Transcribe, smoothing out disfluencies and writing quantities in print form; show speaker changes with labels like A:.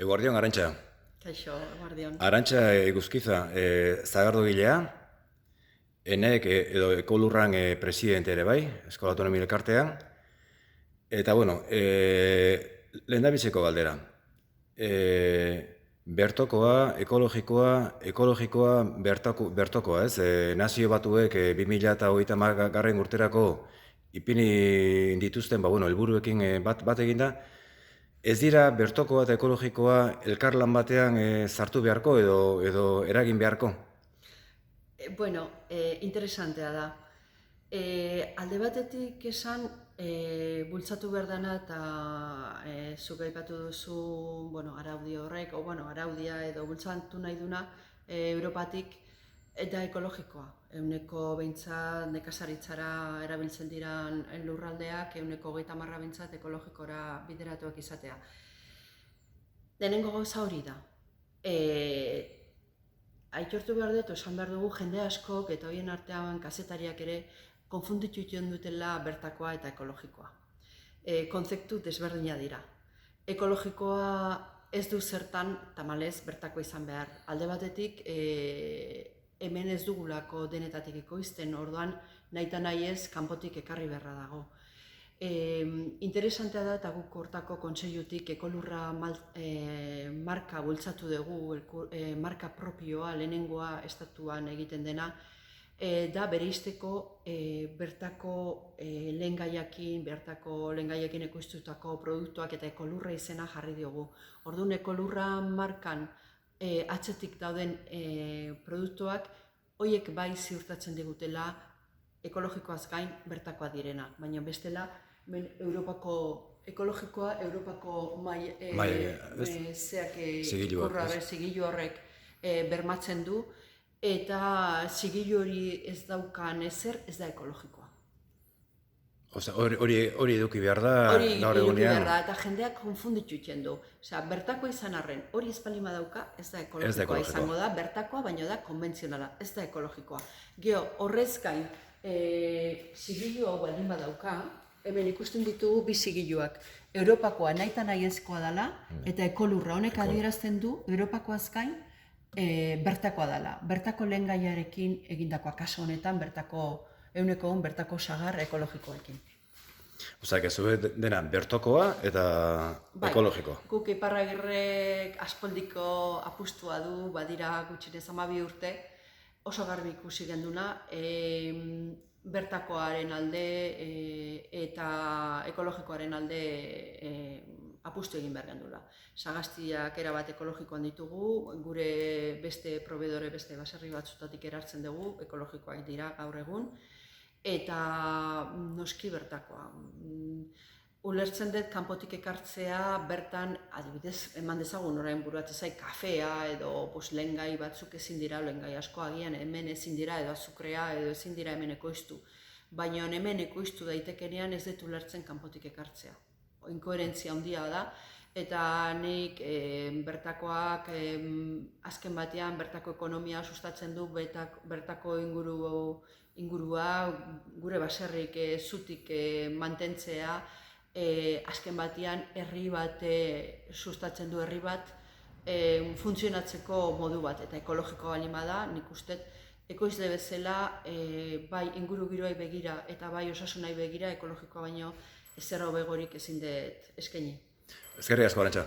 A: Eguardion, Arantxa.
B: Kaixo, guardion.
A: Arantxa Eguzkiza, zagardogilea, enek edo Ekolurran presidente ere bai, Eskola Autonomia Elkartean. Eta, bueno, lehendabiziko galdera. Bertokoa, ekologikoa bertokoa, ez? Nazio Batuek 2030 urterako ipini dituzten, helburuekin bat eginda. Ez dira bertokoa eta ekologikoa elkarlan batean sartu beharko edo eragin beharko?
B: Interesantea da. Alde batetik esan, bultzatu behar dena eta zuk aipatu duzu araudi horrek, araudia edo bultzatu nahi duna Europatik eta ekologikoa. Ehuneko behintzat nekazaritzara erabiltzen diran lurraldeak, ehuneko 30 behintzat ekologikora bideratuak izatea. Lehenengo gauza hori da. Aitortu behar dut, esan behar dugu jende askok eta horien artean kazetariak ere konfunditu dutela bertakoa eta ekologikoa. Kontzeptu desberdina dira. Ekologikoa ez du zertan tamalez bertakoa izan behar. Alde batetik, hemen ez dugulako denetatik ekoizten, orduan nahita nahi ez kanpotik ekarri beharra dago. Interesantea da eta guk hortako kontseilutik Ekolurra marka bultzatu dugu, marka propioa, lehenengoa estatuan egiten dena, da bereizteko bertako lehengaiakin ekoiztutako produktuak eta Ekolurra izena jarri diogu. Orduan Ekolurra markan atzetik dauden produktuak, horiek bai ziurtatzen digutela ekologikoaz gain bertakoa direna, baina bestela Europako ekologikoa, Europako zigilu horrek bermatzen du, eta zigilu hori ez daukan ezer, ez da ekologikoa.
A: Hori eduki behar da, gaur egunean?
B: Eta jendeak konfunditu egiten du. Bertakoa izan arren, hori ez baldin badauka, ez da ekologikoa izango da, bertakoa, baina da konbentzionala, ez da ekologikoa. Gero, horrez gain, zigilu hau baldin badauka, hemen ikusten ditugu bi zigiluak. Europakoa nahita nahi ezkoa dela, eta Ekolurra honek adierazten du, Europakoaz gain, bertakoa dela. Bertako lehengaiarekin egindakoa, kasu honetan, bertako sagar ekologikoekin.
A: Osea, zu dena bertokoa eta ekologikoa.
B: Guk Iparragirrek aspaldiko apustua du, badira gutxinez 12 urte, oso garbi ikusi genduna, bertakoaren alde eta ekologikoaren alde apustu egin behar gendula. Sagaztiak erabat ekologikoan ditugu, gure beste proveedore, beste baserri batzutatik erartzen dugu, ekologikoak dira gaur egun, eta noski bertakoa. Ulertzen dut kanpotik ekartzea, bertan, adibidez, eman dezagun orain buruatzen zait, kafea edo lehengai batzuk ezin dira, lehengai asko agian hemen ezin dira, edo azukrea, edo ezin dira hemen ekoiztu. Baina hemen ekoiztu daitekenean ez dut ulertzen kanpotik ekartzea. Inkoherentzia handia da, eta nik bertakoak azken batean bertako ekonomia sustatzen du, bertako ingurua, gure baserrik zutik mantentzea, azken batean herri bat sustatzen du, herri bat funtzionatzeko modu bat, eta ekologikoa balima da, nik uste ekoizle bezala bai inguru giroai begira eta bai osasunai begira ekologikoa baino ezer hobegorik ezin dut eskaini.
A: Eskerrik asko, Arantxa.